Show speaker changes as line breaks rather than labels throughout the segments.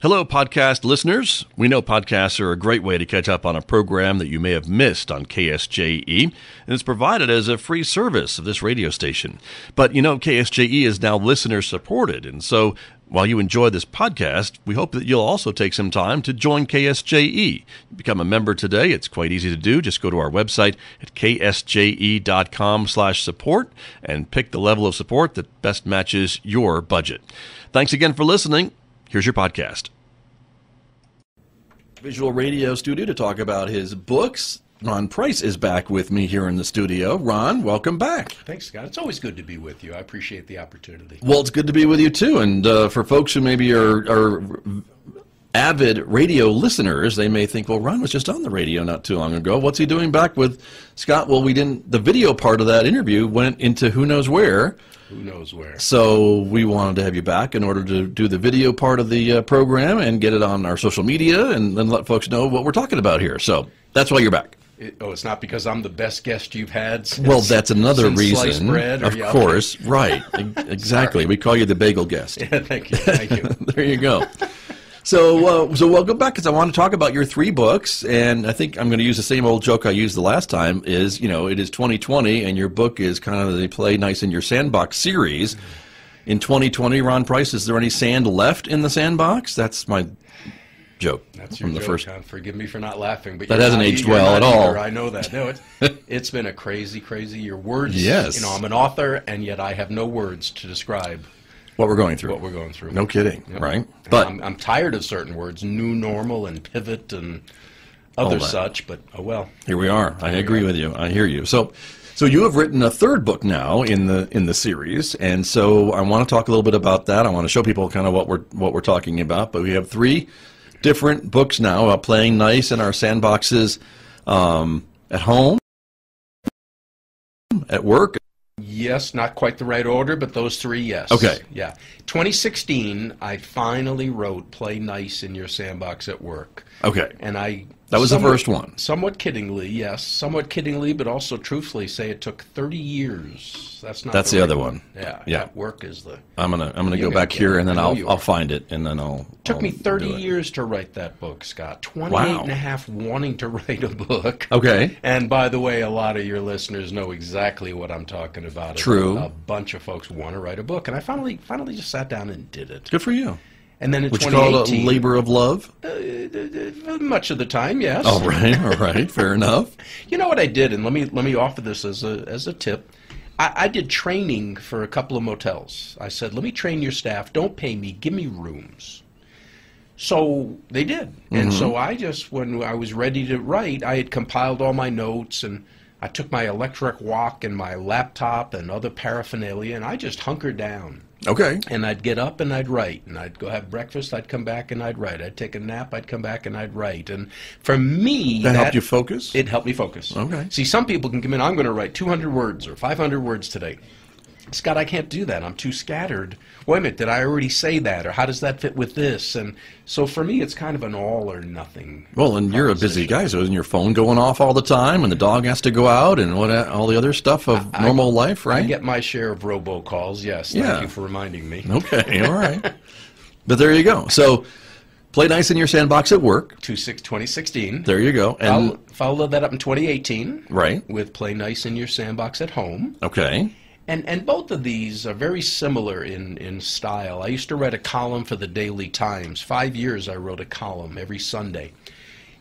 Hello, podcast listeners. We know podcasts are a great way to catch up on a program that you may have missed on KSJE, and it's provided as a free service of this radio station. But, you know, KSJE is now listener-supported, and so while you enjoy this podcast, we hope that you'll also take some time to join KSJE. Become a member today. It's quite easy to do. Just go to our website at ksje.com/support and pick the level of support that best matches your budget. Thanks again for listening. Here's your podcast. Visual Radio studio to talk about his books. Ron Price is back with me here in the studio. Ron, welcome back.
Thanks, Scott. It's always good to be with you. I appreciate the opportunity.
Well, it's good to be with you, too. And for folks who maybe are avid radio listeners, they may think, well, Ron was just on the radio not too long ago. What's he doing back with Scott? Well, the video part of that interview went into who knows where.
Who knows where.
So we wanted to have you back in order to do the video part of the program and get it on our social media and then let folks know what we're talking about here. So that's why you're back.
It's not because I'm the best guest you've had since,
well, that's another reason.
Sliced bread,
of course, right. Exactly.
Sorry.
We call you the bagel guest.
Yeah, thank you. Thank you.
There you go. So welcome back, because I want to talk about your 3 books, and I think I'm going to use the same old joke I used the last time. Is it is 2020, and your book is kind of the Play Nice in Your Sandbox series. In 2020, Ron Price, is there any sand left in the sandbox? That's my joke.
That's your
from the
joke,
first.
Huh? Forgive me for not laughing, but
that hasn't aged well at all.
I know that. No, it's been a crazy year. Words.
Yes.
I'm an author, and yet I have no words to describe
what we're going through.
What we're going through.
No kidding,
yep.
Right? But
I'm tired of certain words, new normal and pivot and other such, but oh well.
Here we are. I agree with you. I hear you. So you have written a 3rd book now in the series, and so I want to talk a little bit about that. I want to show people kind of what we're talking about, but we have 3 different books now about playing nice in our sandboxes at home, at work.
Yes, not quite the right order, but those 3, yes.
Okay.
Yeah. 2016, I finally wrote Play Nice in Your Sandbox at Work.
Okay.
And
that was the first one.
Somewhat kiddingly, yes. Somewhat kiddingly, but also truthfully say it took 30 years. That's
the other one.
Yeah. At Work is the...
I'm gonna go back here, and then I'll find it, and then I'll...
Took me 30 years to write that book, Scott. 28 and a half wanting to write a book.
Okay.
And by the way, a lot of your listeners know exactly what I'm talking about.
True.
A bunch of folks want to write a book, and I finally just sat down and did it.
Good for you.
And then in
Would
2018,
you call it a labor of love?
Much of the time, yes.
All right, fair enough.
You know what I did, and let me offer this as a tip. I did training for a couple of motels. I said, let me train your staff. Don't pay me. Give me rooms. So they did. And so when I was ready to write, I had compiled all my notes, and I took my electric wok and my laptop and other paraphernalia, and I just hunkered down.
Okay.
And I'd get up and I'd write, and I'd go have breakfast, I'd come back and I'd write. I'd take a nap, I'd come back and I'd write. And for me...
That helped you focus?
It helped me focus.
Okay.
See, some people can come in, I'm going to write 200 words or 500 words today. Scott, I can't do that. I'm too scattered. Wait a minute, did I already say that? Or how does that fit with this? And so for me, it's kind of an all or nothing.
Well, and you're a busy guy, so isn't your phone going off all the time, and the dog has to go out, and all the other stuff of normal life, right?
I get my share of robocalls, yes.
Yeah.
Thank you for reminding me.
Okay, all right. But there you go. So, Play Nice in Your Sandbox at Work.
2016.
There you go. And
followed that up in 2018.
Right.
With Play Nice in Your Sandbox at Home.
Okay.
And both of these are very similar in style. I used to write a column for the Daily Times. 5 years I wrote a column every Sunday.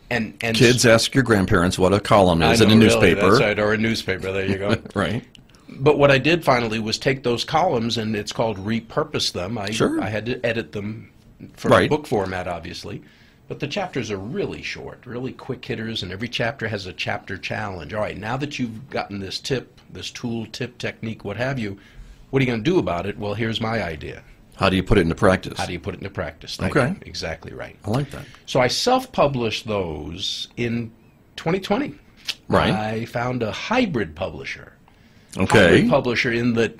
And
kids, ask your grandparents what a column is in a
really,
newspaper.
That's right, or a newspaper, there you go.
Right.
But what I did finally was take those columns, and it's called repurpose them. I had to edit them for book format, obviously. But the chapters are really short, really quick hitters, and every chapter has a chapter challenge. All right, now that you've gotten this tip, this tool, tip, technique, what have you, what are you going to do about it? Well, here's my idea.
How do you put it into practice?
How do you put it into practice? Thank
Okay.
you. Exactly right.
I like that.
So I self-published those in 2020.
Right.
I found a hybrid publisher.
Okay.
Hybrid publisher in that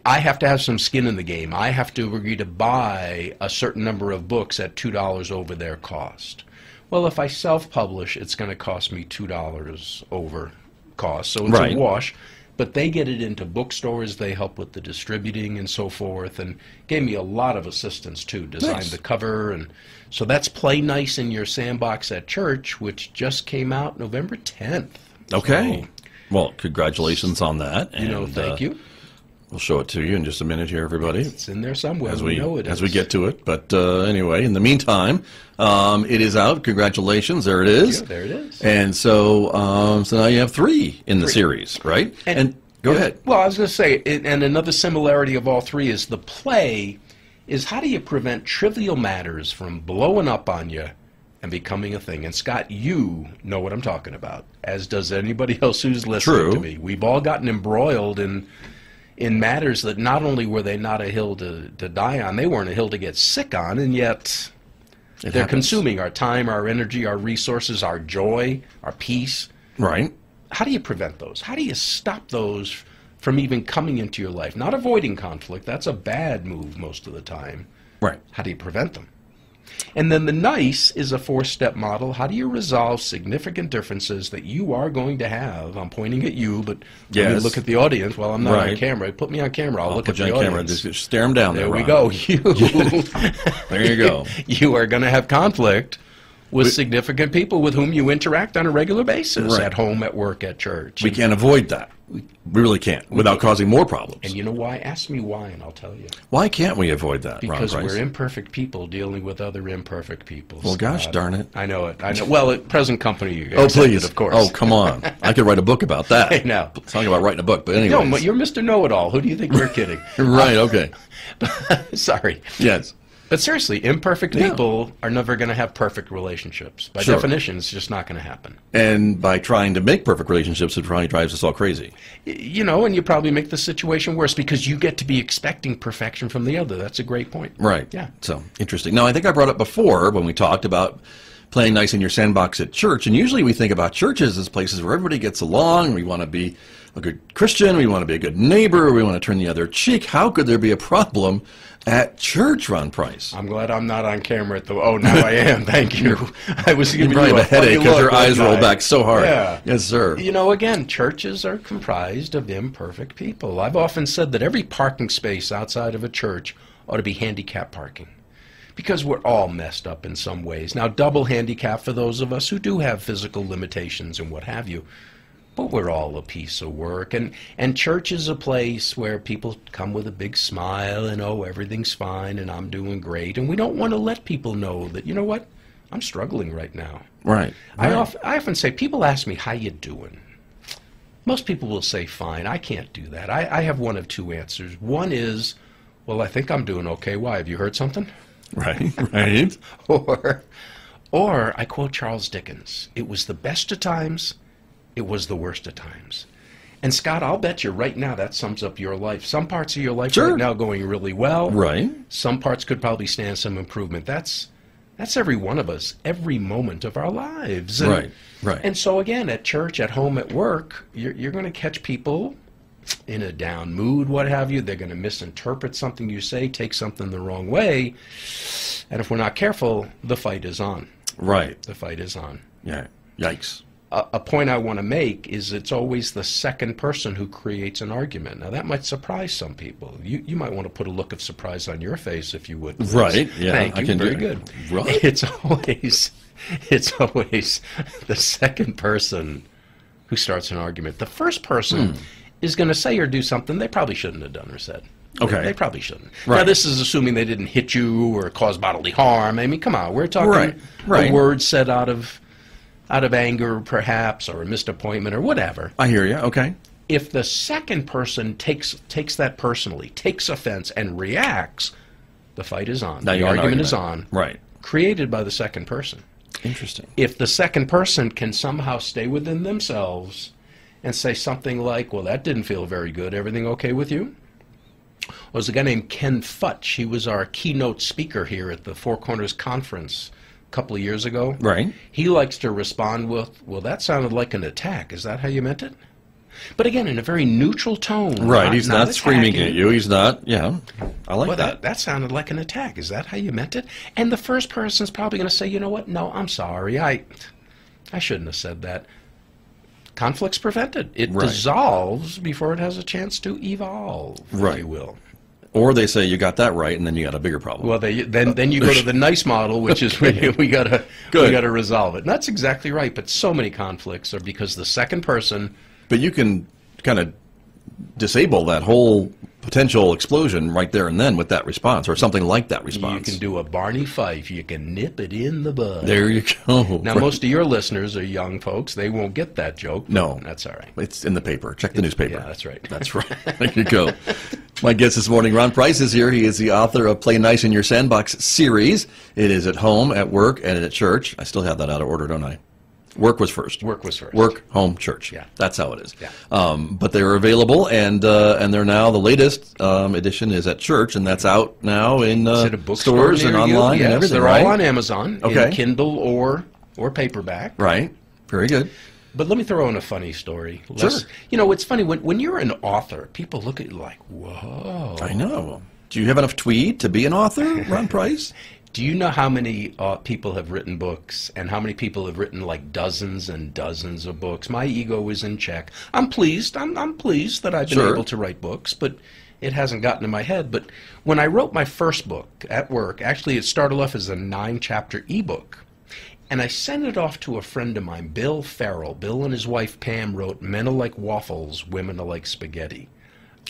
I have to have some skin in the game. I have to agree to buy a certain number of books at $2 over their cost. Well, if I self-publish, it's going to cost me $2 over cost, so it's a wash. But they get it into bookstores, they help with the distributing and so forth, and gave me a lot of assistance too, designed the cover. And so that's Play Nice in Your Sandbox at Church, which just came out November 10th.
Okay.
So,
well, congratulations on that. And,
thank you.
We'll show it to you in just a minute here, everybody.
It's in there somewhere.
As
we know it is.
As we get to it. But anyway, in the meantime, it is out. Congratulations. There it is.
Yeah, there it is.
And so now you have 3 in the series, right? And go ahead.
Well, I was going to say, and another similarity of all 3 is the play is how do you prevent trivial matters from blowing up on you and becoming a thing? And Scott, you know what I'm talking about, as does anybody else who's listening to me. We've all gotten embroiled in matters that not only were they not a hill to die on, they weren't a hill to get sick on, and yet they're consuming our time, our energy, our resources, our joy, our peace.
Right.
How do you prevent those? How do you stop those from even coming into your life? Not avoiding conflict. That's a bad move most of the time.
Right.
How do you prevent them? And then the NICE is a 4-step model. How do you resolve significant differences that you are going to have? I'm pointing at you, but let me look at the audience. Well, I'm not on camera. Put me on camera. I'll look at the audience.
Just stare them down there.
There we go.
There you go.
You are going to have conflict with significant people with whom you interact on a regular basis, at home, at work, at church.
We can't avoid that. We really can't, without causing more problems.
And you know why? Ask me why, and I'll tell you.
Why can't we avoid that,
Because
Ron Price?
we're imperfect people dealing with other imperfect people.
Well, gosh darn it.
I know it. I know. Well, at present company,
oh, please.
Of course.
Oh, come on. I could write a book about that.
I know.
Talking about writing a book, but anyway.
No, you're Mr. Know-It-All. Who do you think you're kidding?
Right, okay.
Sorry.
Yes.
But seriously, imperfect people are never going to have perfect relationships. By definition, it's just not going to happen.
And by trying to make perfect relationships, it probably drives us all crazy.
You know, and you probably make the situation worse because you get to be expecting perfection from the other. That's a great point.
Right.
Yeah.
So, interesting. Now, I think I brought up before when we talked about playing nice in your sandbox at church, and usually we think about churches as places where everybody gets along, we want to be a good Christian, we want to be a good neighbor, we want to turn the other cheek. How could there be a problem at church, Ron Price?
I'm glad I'm not on camera at the... Oh, now I am. Thank you. I was giving you
a headache because your eyes roll back so hard.
Yeah.
Yes, sir.
You know, again, churches are comprised of imperfect people. I've often said that every parking space outside of a church ought to be handicap parking, because we're all messed up in some ways. Now, double handicap for those of us who do have physical limitations and what have you. But we're all a piece of work. And church is a place where people come with a big smile and, oh, everything's fine and I'm doing great. And we don't want to let people know that, you know what, I'm struggling right now.
Right.
I often say, people ask me, how you doing? Most people will say, fine. I can't do that. I have one of 2 answers. One is, well, I think I'm doing okay. Why? Have you heard something?
Right, right.
Or I quote Charles Dickens, it was the best of times, it was the worst of times. And Scott, I'll bet you right now that sums up your life. Some parts of your life right now going really well.
Right.
Some parts could probably stand some improvement. That's every one of us, every moment of our lives. And,
right.
And so again, at church, at home, at work, you're going to catch people in a down mood, what have you. They're going to misinterpret something you say, take something the wrong way. And if we're not careful, the fight is on.
Right.
The fight is on.
Yeah. Yikes.
A point I want to make is it's always the second person who creates an argument. Now, that might surprise some people. You might want to put a look of surprise on your face, if you would. Please.
Right. Yeah.
Thank you.
I can
Very
do
good.
Right.
It's always the second person who starts an argument. The first person is going to say or do something they probably shouldn't have done or said.
Okay.
They probably shouldn't.
Right.
Now, this is assuming they didn't hit you or cause bodily harm. I mean, come on. We're talking a word said out of anger, perhaps, or a missed appointment, or whatever.
I hear you. Okay.
If the second person takes that personally, takes offense, and reacts, the fight is on.
Now
the argument is on.
Right.
Created by the second person.
Interesting.
If the second person can somehow stay within themselves and say something like, well, that didn't feel very good. Everything okay with you? Well, there's a guy named Ken Futch. He was our keynote speaker here at the Four Corners Conference a couple of years ago.
Right.
He likes to respond with, well, that sounded like an attack. Is that how you meant it? But again, in a very neutral tone.
Right. He's not screaming at you. He's not, I like that.
That sounded like an attack. Is that how you meant it? And the first person's probably going to say, you know what? No, I'm sorry. I shouldn't have said that. conflict's prevented. It dissolves before it has a chance to evolve, if you will.
Or they say you got that right, and then you got a bigger problem.
Well, then you go to the nice model, which is we gotta resolve it. And that's exactly right. But so many conflicts are because the second person.
But you can kind of disable that whole potential explosion right there and then with that response, or something like that response.
You can do a Barney Fife. You can nip it in the bud.
There you go.
Now, most of your listeners are young folks. They won't get that joke.
No.
That's all right.
It's in the paper. Check the newspaper.
Yeah, that's right.
That's right. There you go. My guest this morning, Ron Price, is here. He is the author of Play Nice in Your Sandbox series. It is at home, at work, and at church. I still have that out of order, don't I? Work was first.
Work was first.
Work, home, church.
Yeah.
That's how it is.
Yeah.
But they're available, and they're now, the latest edition is at church, and that's out now in stores and online and everything,
they're all on Amazon,
Okay.
in Kindle or paperback.
Right. Very good.
But let me throw in a funny story.
Sure.
You know, it's funny, when you're an author, people look at you like, whoa.
I know. Do you have enough tweed to be an author, Ron Price?
Do you know how many people have written books and how many people have written like dozens and dozens of books? My ego is in check. I'm pleased. I'm pleased that I've been able to write books, but it hasn't gotten in my head. But when I wrote my first book at work, actually it started off as a 9-chapter ebook. And I sent it off to a friend of mine, Bill Farrell. Bill and his wife Pam wrote Men Are Like Waffles, Women Are Like Spaghetti.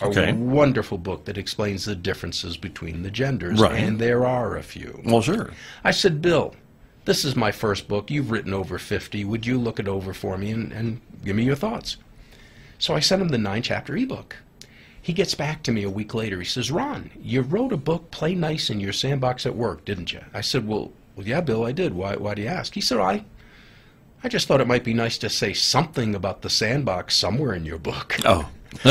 A wonderful book that explains the differences between the genders, and there are a few.
Well, sure.
I said, Bill, this is my first book. You've written over 50. Would you look it over for me and give me your thoughts? So I sent him the 9-chapter ebook. He gets back to me a week later. He says, Ron, you wrote a book, Play Nice in Your Sandbox at Work, didn't you? I said, well, yeah, Bill, I did. Why do you ask? He said, I just thought it might be nice to say something about the sandbox somewhere in your book.
Oh.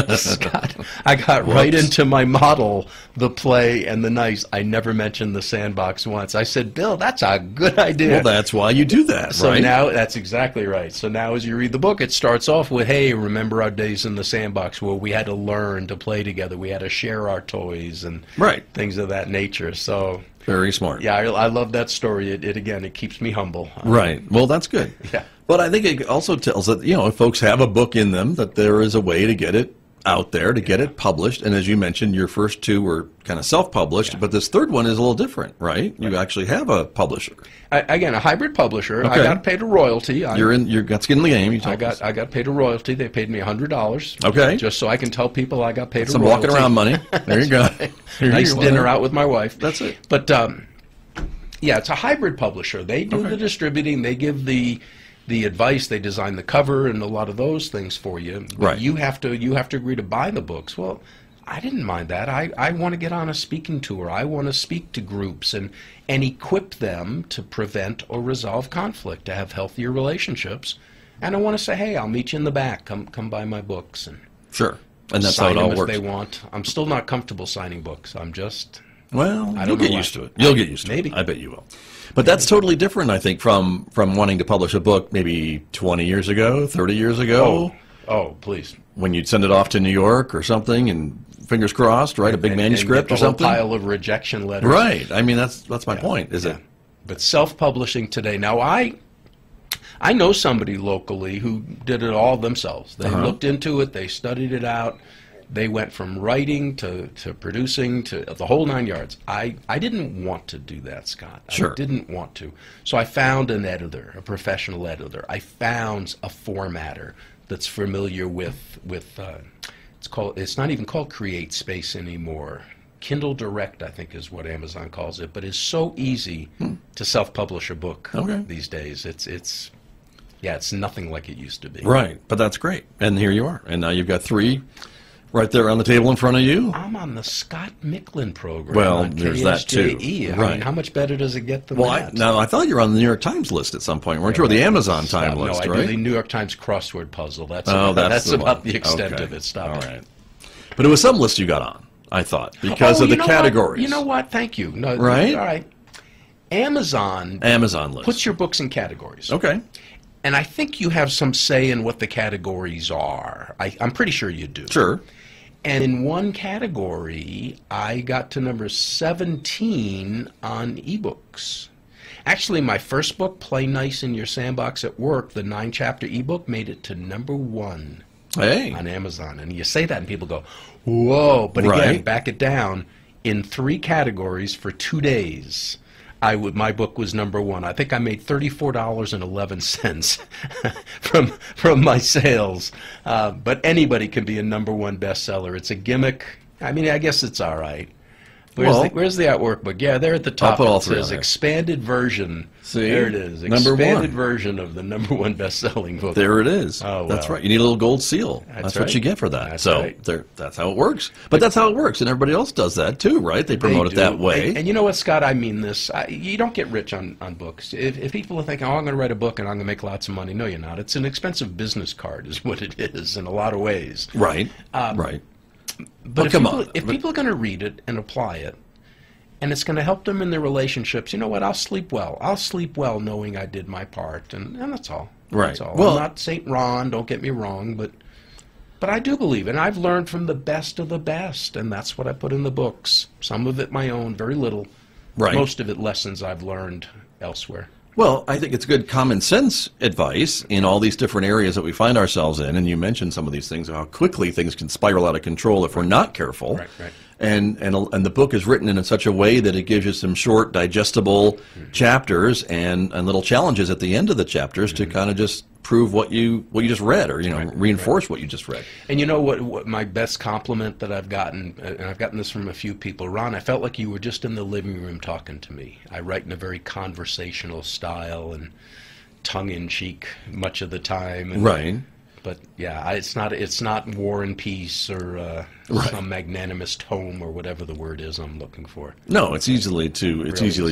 Scott, I got right into my model, the play and the nice. I never mentioned the sandbox once. I said, Bill, that's a good idea.
Well, that's why you do that,
so
right?
now, that's exactly right. So now as you read the book, it starts off with, hey, remember our days in the sandbox where we had to learn to play together. We had to share our toys and things of that nature. So
very smart.
Yeah, I love that story. It keeps me humble.
Right. Well, that's good.
Yeah.
But I think it also tells that, if folks have a book in them, that there is a way to get it out there, to get it published. And as you mentioned, your first two were kind of self-published, but this third one is a little different, right? You actually have a publisher.
Again, a hybrid publisher. I got paid a royalty.
You got skin in the game.
I got paid a royalty. They paid me $100.
Okay.
Just so I can tell people I got paid a royalty.
Some walking around money. There you go.
Nice dinner out with my wife.
That's it.
But yeah, it's a hybrid publisher. They do the distributing. They give the advice. They design the cover and a lot of those things for you. But you have to agree to buy the books. Well, I didn't mind that. I want to get on a speaking tour. I want to speak to groups and equip them to prevent or resolve conflict, to have healthier relationships. And I want to say, hey, I'll meet you in the back. Come buy my books and
and that's how it all works.
If they want. I'm still not comfortable signing books. I'm just.
Well, you'll get used to it. You'll get used to it. I bet you will. But that's totally different, I think, from wanting to publish a book maybe 20 years ago, 30 years ago.
Oh, please.
When you'd send it off to New York or something, and fingers crossed, right, a big manuscript or something.
A pile of rejection letters.
Right. I mean, that's my point, is it?
But self-publishing today. Now, I know somebody locally who did it all themselves. They looked into it. They studied it out. They went from writing to producing to the whole 9 yards. I didn't want to do that, Scott. I didn't want to. So I found an editor, a professional editor. I found a formatter that's familiar with it's not even called Create Space anymore. Kindle Direct, I think, is what Amazon calls it. But it's so easy to self-publish a book these days. It's nothing like it used to be.
Right, but that's great. And here you are. And now you've got 3 right there on the table in front of you.
I'm on the Scott Michlin program.
Well,
on
there's that too.
I mean, how much better does it get than that?
Now, I thought you were on the New York Times list at some point, weren't you? Or the Amazon Time list,
right?
No,
I do the New York Times crossword puzzle. That's
the
about the extent of it. Stop.
All right. But it was some list you got on, I thought, because of the categories.
You know what? Thank you. No,
right?
All right. Amazon
list.
Puts your books in categories.
Okay.
And I think you have some say in what the categories are. I'm pretty sure you do.
Sure.
And in one category, I got to number 17 on ebooks. Actually, my first book, Play Nice in Your Sandbox at Work, the 9-chapter ebook, made it to #1 on Amazon. And you say that and people go, whoa. But again, back it down. In 3 categories for 2 days, my book was #1. I think I made $34.11 from my sales. But anybody can be a #1 bestseller. It's a gimmick. I mean, I guess it's all right. Where's the artwork book? Yeah, there at the top it says expanded version.
See?
There it is. Expanded version of the #1 best-selling book.
There it is.
Oh,
that's right. You need a little gold seal. That's what you get for that. That's how it works. But that's how it works, and everybody else does that too, right? They promote it that way.
And you know what, Scott? I mean this. You don't get rich on books. If people are thinking, oh, I'm going to write a book and I'm going to make lots of money, no, you're not. It's an expensive business card is what it is in a lot of ways.
Right, right.
But if people are going to read it and apply it, and it's going to help them in their relationships, you know what? I'll sleep well. I'll sleep well knowing I did my part, and that's all.
Right.
That's all.
Well,
I'm not St. Ron, don't get me wrong, but I do believe, and I've learned from the best of the best, and that's what I put in the books. Some of it my own, very little.
Right.
Most of it lessons I've learned elsewhere.
Well, I think it's good common sense advice in all these different areas that we find ourselves in, and you mentioned some of these things, how quickly things can spiral out of control if we're not careful.
Right, right.
And the book is written in such a way that it gives you some short, digestible chapters and little challenges at the end of the chapters to kind of just prove what you just read, or reinforce what you just read.
And you know what my best compliment that I've gotten, and I've gotten this from a few people, Ron, I felt like you were just in the living room talking to me. I write in a very conversational style and tongue-in-cheek much of the time. And,
right.
But yeah, it's not War and Peace or some magnanimous tome or whatever the word is I'm looking for.
No, it's easily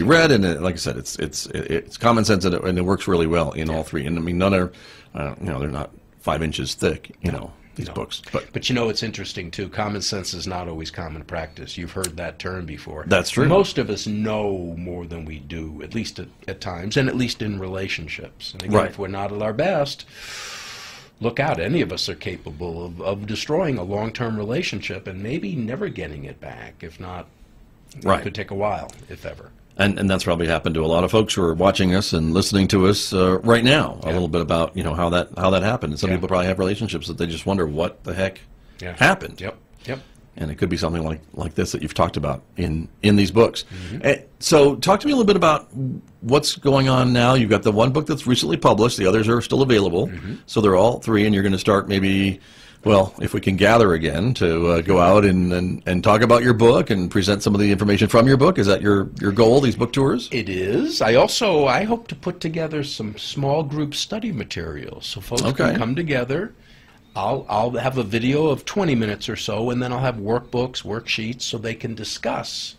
read, and like I said, it's common sense, and it works really well in all 3. And I mean, none are they're not 5 inches thick, these books.
But it's interesting too. Common sense is not always common practice. You've heard that term before.
That's true.
Most of us know more than we do, at least at times, and at least in relationships. And again, if we're not at our best, look out. Any of us are capable of destroying a long-term relationship and maybe never getting it back. If not, it could take a while, if ever.
And that's probably happened to a lot of folks who are watching us and listening to us right now. A little bit about how that happened. And some people probably have relationships that they just wonder what the heck happened.
Yep.
And it could be something like this that you've talked about in these books. So talk to me a little bit about what's going on now. You've got the one book that's recently published. The others are still available. So they're all 3, and you're going to start maybe, well, if we can gather again, to go out and talk about your book and present some of the information from your book. Is that your goal, these book tours?
It is. I hope to put together some small group study materials so folks can come together. I'll have a video of 20 minutes or so, and then I'll have workbooks, worksheets, so they can discuss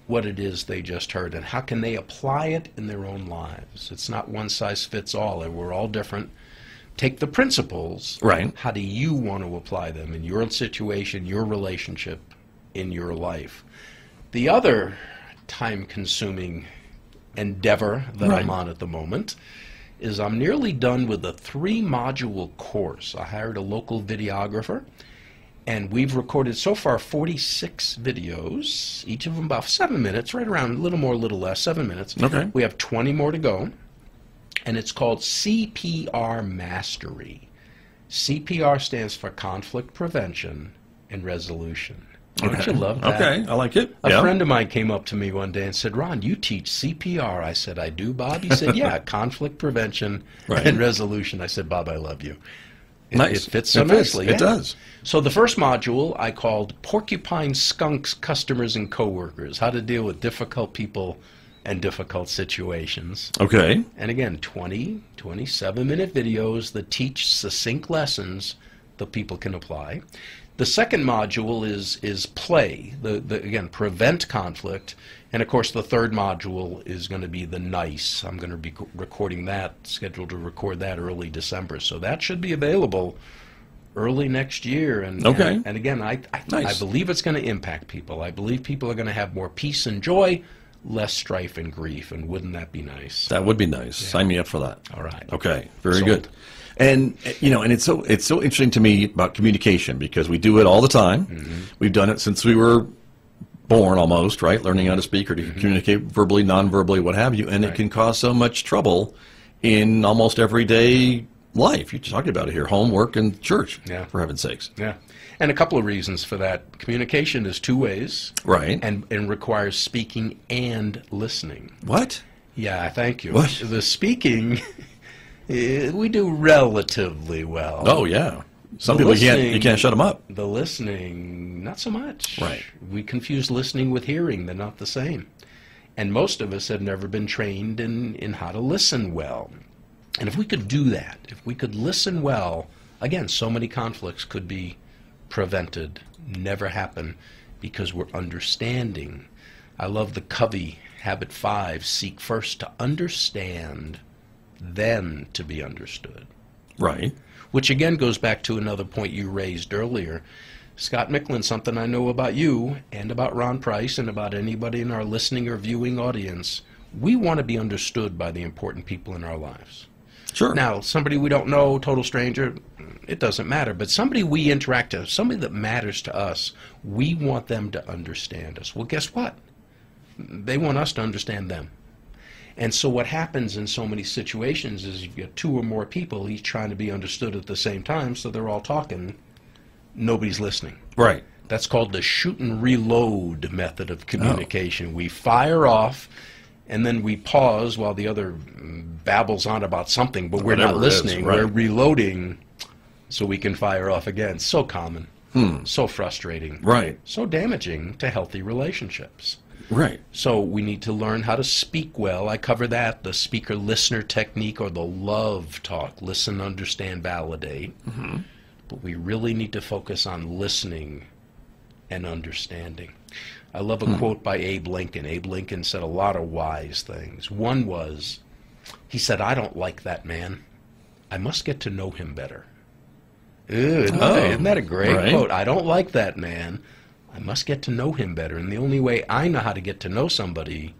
what it is they just heard and how can they apply it in their own lives. It's not one size fits all. We're all different. Take the principles.
Right.
How do you want to apply them in your situation, your relationship, in your life? The other time-consuming endeavor that I'm on at the moment is I'm nearly done with a 3-module course. I hired a local videographer, and we've recorded so far 46 videos, each of them about 7 minutes, right around, a little more, a little less, 7 minutes.
Okay.
We have 20 more to go, and it's called CPR Mastery. CPR stands for Conflict Prevention and Resolution. Don't you love that?
Okay, I like it.
A friend of mine came up to me one day and said, Ron, you teach CPR. I said, I do, Bob. He said, yeah, conflict prevention and resolution. I said, Bob, I love you.
Nice.
It fits so nicely.
It does.
So the first module I called Porcupine, Skunks, Customers, and Coworkers, how to deal with difficult people and difficult situations.
Okay.
And again, 27-minute videos that teach succinct lessons that people can apply. The second module is play, again, prevent conflict. And of course, the third module is going to be the nice. I'm going to be recording that, scheduled to record that early December. So that should be available early next year. And again, I believe it's going to impact people. I believe people are going to have more peace and joy, less strife and grief. And wouldn't that be nice?
That would be nice. Yeah. Sign me up for that.
All right.
Okay. Very good. And and it's so interesting to me about communication, because we do it all the time. We've done it since we were born almost, right? Learning how to speak or to communicate verbally, non-verbally, what have you. And it can cause so much trouble in almost everyday life. You talked about it here, home, work, and church, for heaven's sakes.
Yeah. And a couple of reasons for that. Communication is two ways.
Right.
And requires speaking and listening.
What?
Yeah, thank you.
What?
The speaking, we do relatively well.
Oh, yeah. Some people you can't shut them up.
The listening, not so much.
Right.
We confuse listening with hearing. They're not the same. And most of us have never been trained in how to listen well. And if we could do that, if we could listen well, again, so many conflicts could be prevented, never happen, because we're understanding. I love the Covey Habit 5, seek first to understand, then to be understood.
Right.
Which again goes back to another point you raised earlier. Scott Michlin, something I know about you and about Ron Price and about anybody in our listening or viewing audience, we want to be understood by the important people in our lives.
Sure.
Now, somebody we don't know, total stranger, it doesn't matter. But somebody we interact with, somebody that matters to us, we want them to understand us. Well, guess what? They want us to understand them. And so what happens in so many situations is you've got two or more people each trying to be understood at the same time, so they're all talking. Nobody's listening.
Right.
That's called the shoot and reload method of communication. We fire off, and then we pause while the other babbles on about something, but we're not listening. Right. We're reloading so we can fire off again. So common. So frustrating.
Right.
So damaging to healthy relationships.
Right.
So we need to learn how to speak well. I cover that, the speaker-listener technique, or the love talk, listen, understand, validate. But we really need to focus on listening and understanding. I love a quote by Abe Lincoln. Abe Lincoln said a lot of wise things. One was, he said, "I don't like that man. I must get to know him better." Isn't that a great quote? I don't like that man. I must get to know him better. And the only way I know how to get to know somebody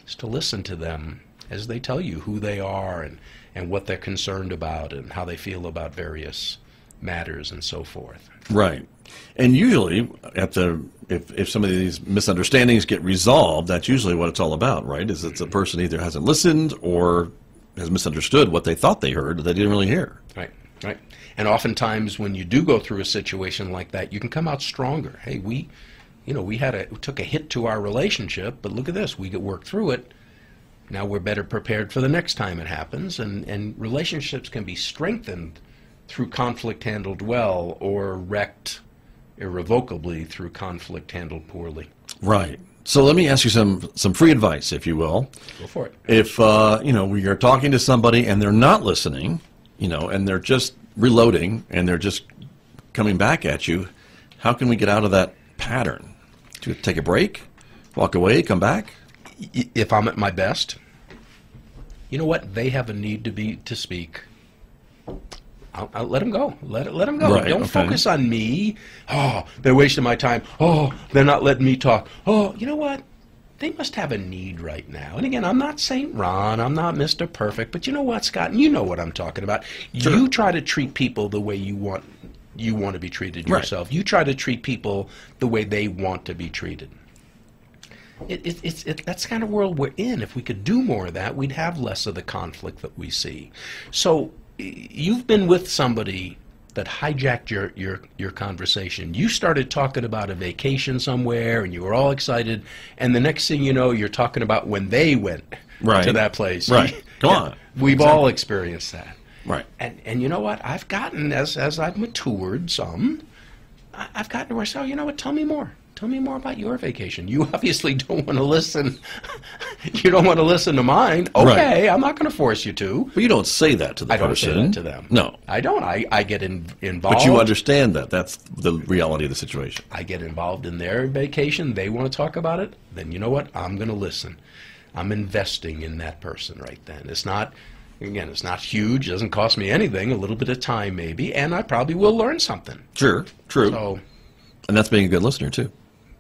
is to listen to them as they tell you who they are and what they're concerned about and how they feel about various matters and so forth.
Right. And usually, if some of these misunderstandings get resolved, that's usually what it's all about, right? Is it's a person either hasn't listened or has misunderstood what they thought they heard that they didn't really hear.
Right, right. And oftentimes when you do go through a situation like that, you can come out stronger. Hey, we took a hit to our relationship, but look at this, we worked through it. Now we're better prepared for the next time it happens, and relationships can be strengthened through conflict handled well or wrecked irrevocably through conflict handled poorly.
Right. So let me ask you some free advice, if you will.
Go for it.
If we are talking to somebody and they're not listening, and they're just reloading and they're just coming back at you, how can we get out of that pattern? To take a break, walk away, come back?
If I'm at my best, you know what? They have a need to speak. I'll let them go. Let them go.
Right,
Don't focus on me. Oh, they're wasting my time. Oh, they're not letting me talk. Oh, you know what? They must have a need right now. And again, I'm not St. Ron. I'm not Mr. Perfect. But you know what, Scott? And you know what I'm talking about.
Sure.
You try to treat people the way you want to be treated yourself.
Right.
You try to treat people the way they want to be treated. That's the kind of world we're in. If we could do more of that, we'd have less of the conflict that we see. So you've been with somebody that hijacked your conversation. You started talking about a vacation somewhere, and you were all excited, and the next thing you know, you're talking about when they went to that place.
Right. Come on.
We've all experienced that.
Right.
And you know what? I've gotten, as I've matured some, I've gotten to where I say, oh, you know what? Tell me more. Tell me more about your vacation. You obviously don't want to listen. You don't want to listen to mine. Okay, I'm not going to force you to.
But you don't say that to the person.
I don't say that to them.
No.
I don't. I get involved.
But you understand that. That's the reality of the situation.
I get involved in their vacation. They want to talk about it. Then you know what? I'm going to listen. I'm investing in that person right then. It's not, again, it's not huge. It doesn't cost me anything. A little bit of time maybe. And I probably will learn something.
Sure. True.
So,
and that's being a good listener too.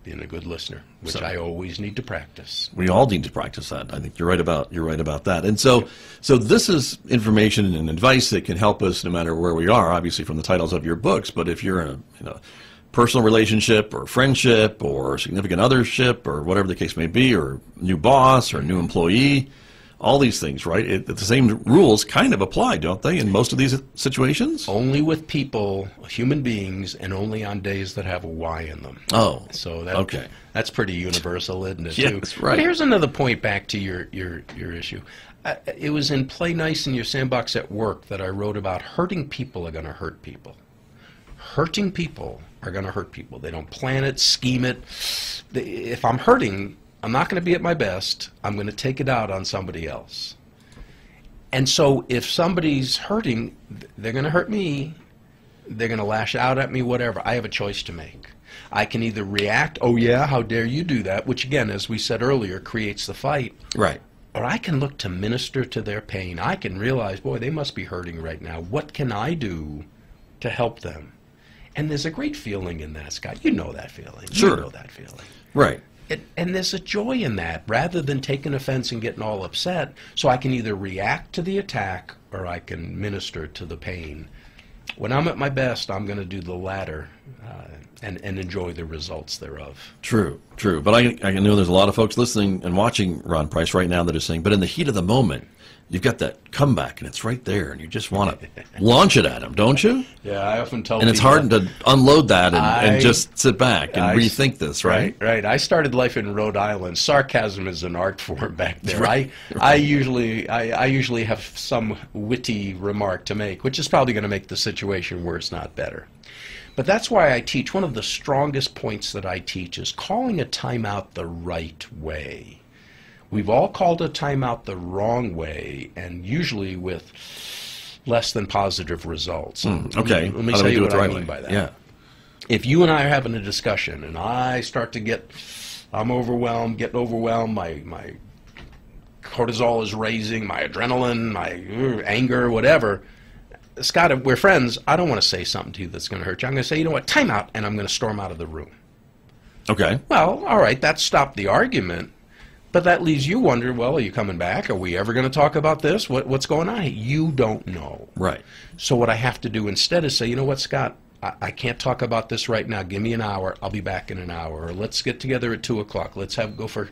Being a good listener, which I always need to practice.
We all need to practice that. I think you're right about that. And so this is information and advice that can help us no matter where we are. Obviously, from the titles of your books. But if you're in a personal relationship or friendship or significant othership or whatever the case may be, or new boss or new employee, all these things, right? The same rules kind of apply, don't they, in most of these situations?
Only with people, human beings, and only on days that have a Y in them.
Oh,
so
okay.
That's pretty universal, isn't it?
Yeah,
too?
that's right.
But here's another point back to your issue. It was in Play Nice in your Sandbox at work that I wrote about hurting people are going to hurt people. Hurting people are going to hurt people. They don't plan it, scheme it. If I'm hurting, I'm not going to be at my best. I'm going to take it out on somebody else. And so if somebody's hurting, they're going to hurt me. They're going to lash out at me, whatever. I have a choice to make. I can either react, oh yeah, how dare you do that, which again, as we said earlier, creates the fight.
Right.
Or I can look to minister to their pain. I can realize, boy, they must be hurting right now. What can I do to help them? And there's a great feeling in that, Scott. You know that feeling.
Sure.
You know that feeling.
Right.
And there's a joy in that, rather than taking offense and getting all upset. So I can either react to the attack or I can minister to the pain. When I'm at my best, I'm going to do the latter and enjoy the results thereof.
True. But I know there's a lot of folks listening and watching Ron Price right now that are saying, but in the heat of the moment, you've got that comeback, and it's right there, and you just want to launch it at them, don't you?
Yeah, I often tell people.
And it's hard to unload that and just sit back and rethink this, right?
Right. I started life in Rhode Island. Sarcasm is an art form back there.
Right.
I usually have some witty remark to make, which is probably going to make the situation worse, not better. But that's why I teach. One of the strongest points that I teach is calling a timeout the right way. We've all called a timeout the wrong way, and usually with less than positive results.
Okay.
Let me tell you what I mean by that.
Yeah.
If you and I are having a discussion, and I start to I'm overwhelmed, getting overwhelmed, my cortisol is raising, my adrenaline, my anger, whatever. Scott, if we're friends, I don't want to say something to you that's going to hurt you. I'm going to say, you know what, timeout, and I'm going to storm out of the room.
Okay.
Well, all right, that stopped the argument. But that leaves you wondering, well, are you coming back? Are we ever going to talk about this? What's going on? You don't know.
Right.
So what I have to do instead is say, you know what, Scott, I can't talk about this right now. Give me an hour. I'll be back in an hour. Or let's get together at 2 o'clock. Let's go for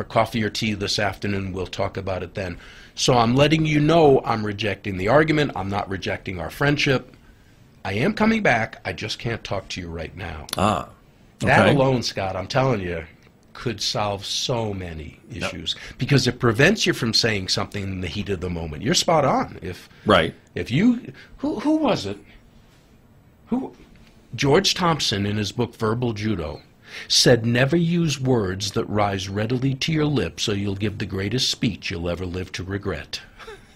coffee or tea this afternoon. We'll talk about it then. So I'm letting you know I'm rejecting the argument. I'm not rejecting our friendship. I am coming back. I just can't talk to you right now.
Okay.
That alone, Scott, I'm telling you, could solve so many issues, because it prevents you from saying something in the heat of the moment. You're spot on. If you who was it? George Thompson, in his book Verbal Judo, said, never use words that rise readily to your lips, or you'll give the greatest speech you'll ever live to regret.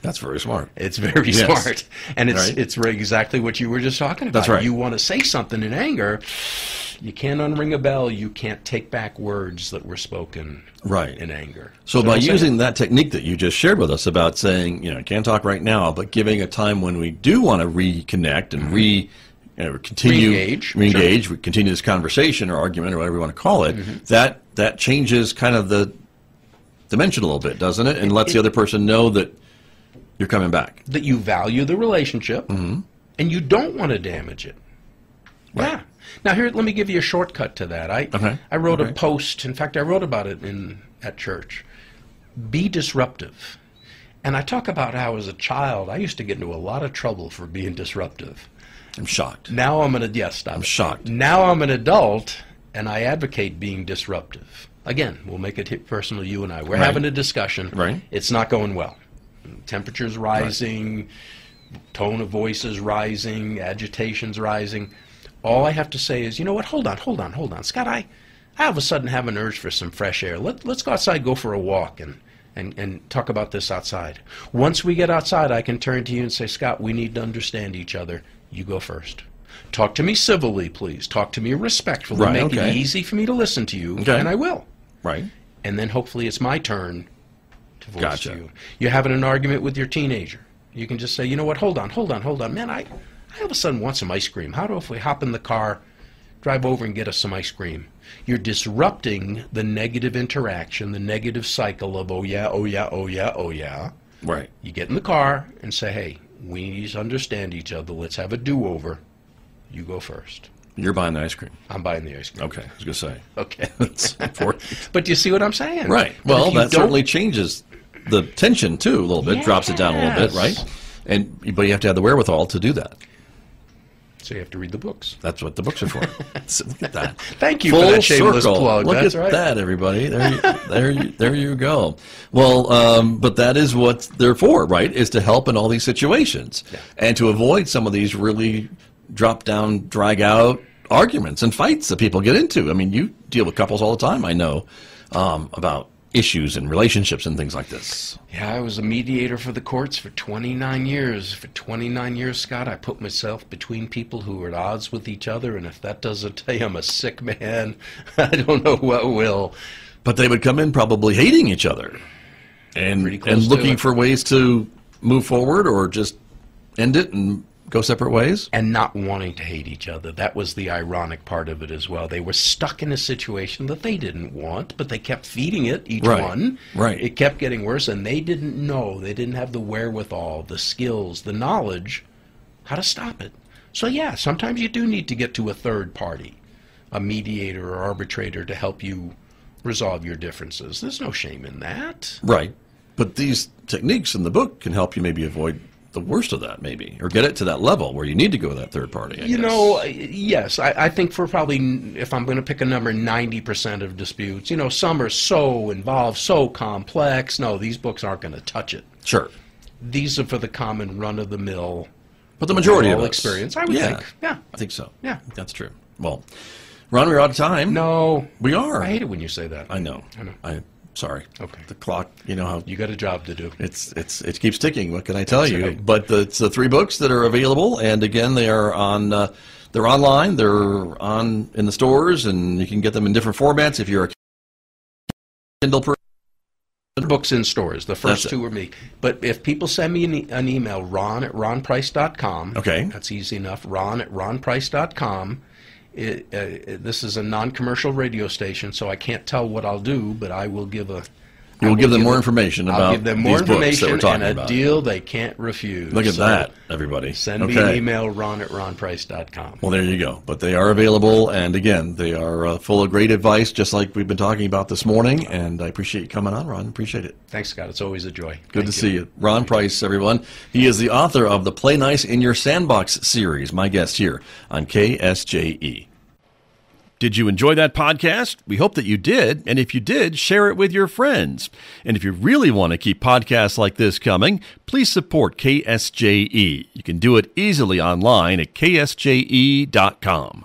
That's very smart.
It's very smart. And it's exactly what you were just talking about.
That's right.
You want to say something in anger, you can't unring a bell, you can't take back words that were spoken in anger.
So by using that technique that you just shared with us about saying, I can't talk right now, but giving a time when we do want to reconnect and re-engage, we continue this conversation or argument or whatever you want to call it, that changes kind of the dimension a little bit, doesn't it? And lets the other person know that you're coming back.
That you value the relationship, and you don't want to damage it. Right. Yeah. Now here, let me give you a shortcut to that. I wrote a post. In fact, I wrote about it at church. Be disruptive. And I talk about how as a child, I used to get into a lot of trouble for being disruptive.
I'm shocked.
Now I'm
I'm shocked.
Now I'm an adult, and I advocate being disruptive. Again, we'll make it personal, you and I. We're having a discussion.
Right.
It's not going well. Temperature's rising, tone of voice is rising, agitation's rising. All I have to say is, you know what, hold on. Scott, I all of a sudden have an urge for some fresh air. Let's go outside, go for a walk, and talk about this outside. Once we get outside, I can turn to you and say, Scott, we need to understand each other. You go first. Talk to me civilly, please. Talk to me respectfully. Make it easy for me to listen to you, and I will.
Right.
And then hopefully it's my turn to voice to you. You're having an argument with your teenager. You can just say, you know what, hold on. Man, I all of a sudden want some ice cream. How do if we hop in the car, drive over and get us some ice cream? You're disrupting the negative interaction, the negative cycle of, oh yeah. Right. You get in the car and say, hey, we need to understand each other. Let's have a do-over. You go first.
You're buying the ice cream.
I'm buying the ice cream.
Okay, I was going to say.
Okay.
That's important.
But you see what I'm saying?
Right. Well, that certainly changes the tension, too, a little bit. Drops it down a little bit, right? But you have to have the wherewithal to do that.
So you have to read the books.
That's what the books are for. So look at that.
Thank you for that shameless plug.
Look
That's
at that, everybody. There you go. Well, but that is what they're for, right? Is to help in all these situations and to avoid some of these really drop down, drag out arguments and fights that people get into. I mean, you deal with couples all the time, I know, about issues and relationships and things like this.
Yeah, I was a mediator for the courts for 29 years. For 29 years, Scott, I put myself between people who were at odds with each other, and if that doesn't tell you I'm a sick man, I don't know what will.
But they would come in probably hating each other and looking for ways to move forward or just end it and go separate ways?
And not wanting to hate each other. That was the ironic part of it as well. They were stuck in a situation that they didn't want, but they kept feeding it, each one.
Right.
It kept getting worse, and they didn't know. They didn't have the wherewithal, the skills, the knowledge how to stop it. So yeah, sometimes you do need to get to a third party, a mediator or arbitrator to help you resolve your differences. There's no shame in that.
Right. But these techniques in the book can help you maybe avoid the worst of that, maybe, or get it to that level where you need to go to that third party, I guess.
know, yes, I think for probably, if I'm going to pick a number, 90% of disputes, some are so involved, so complex. No, these books aren't going to touch it.
Sure.
These are for the common run-of-the-mill,
but the majority of us.
Experience, I would think. Yeah.
I think so.
Yeah.
That's true. Well, Ron, we're out of time.
No.
We are.
I hate it when you say that.
I know. Sorry.
Okay.
The clock, how
you got a job to do.
It keeps ticking. What can I tell you?
Right.
But it's the 3 books that are available, and again, they are on. They're online. They're on in the stores, and you can get them in different formats. If you're a Kindle person,
books in stores. The first 2 are me. But if people send me an email, ron@ronprice.com.
Okay.
That's easy enough. ron@ronprice.com. This is a non-commercial radio station, so I can't tell what I'll do, but I will give a...
You'll give them more information about
I'll give them more
these books that we're
information
talking
and a
about.
deal they can't refuse.
Look at that, everybody.
Send me an email, ron@ronprice.com.
Well, there you go. But they are available, and again, they are full of great advice, just like we've been talking about this morning, and I appreciate you coming on, Ron. Appreciate it.
Thanks, Scott. It's always a joy.
Good to see you. Ron Price, everyone. He is the author of the Play Nice in Your Sandbox series, my guest here on KSJE. Did you enjoy that podcast? We hope that you did. And if you did, share it with your friends. And if you really want to keep podcasts like this coming, please support KSJE. You can do it easily online at ksje.com.